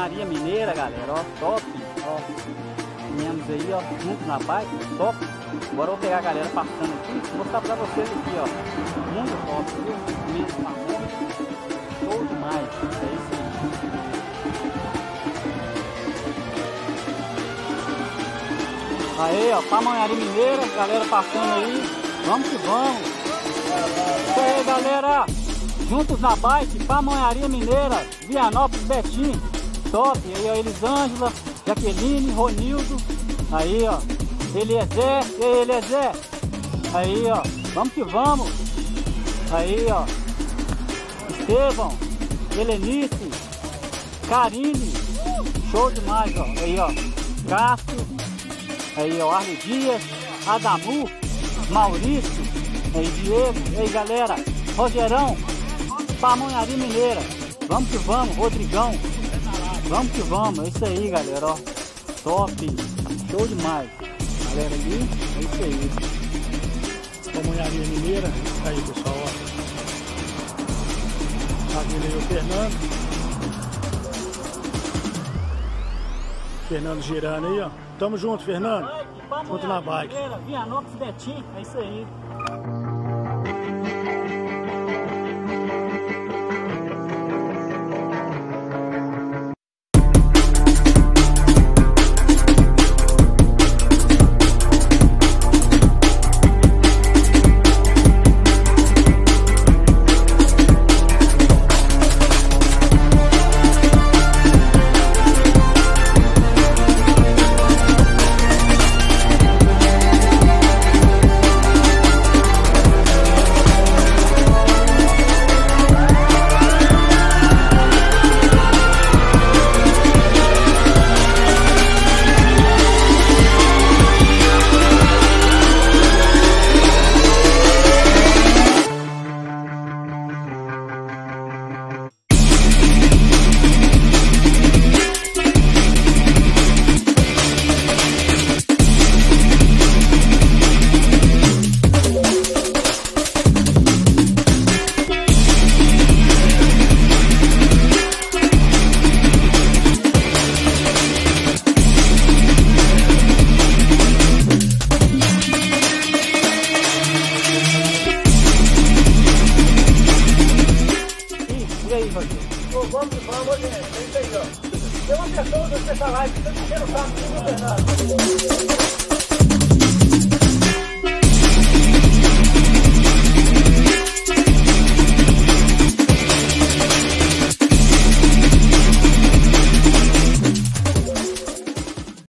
Pamonharia Mineira, galera, ó, top, ó. Viemos aí, ó, juntos na bike, top. Agora eu vou pegar a galera passando aqui, vou mostrar pra vocês aqui, ó. Muito top, viu? Mesmo pamonha, show demais, é isso aí. Aí, ó, Pamonharia Mineira, galera passando aí, vamos que vamos. Isso aí, galera, juntos na bike, Pamonharia Mineira, Vianópolis, Betim, top. Aí, ó, Elisângela, Jaqueline, Ronildo, aí, ó, Eliezer, e aí, Eliezer, aí, ó, vamos que vamos. Aí, ó, Estevão, Helenice, Karine, show demais, ó, aí, ó, Cássio, aí, ó, Arley Dias, Adamu, Maurício, aí, Diego, aí, galera, Rogerão, Pamonharia Mineira, vamos que vamos, Rodrigão, vamos que vamos, é isso aí, galera, ó, top, show demais, galera, ali, é isso aí. Pamonharia Mineira, aí, pessoal, ó, tá vindo aí o Fernando girando aí, ó, tamo junto, Fernando, junto na bike. Vianópolis, Betim, é isso aí. Vamos, gente, é isso aí, ó. Tem uma pessoa nessa live que tá enchendo o saco do Fernando.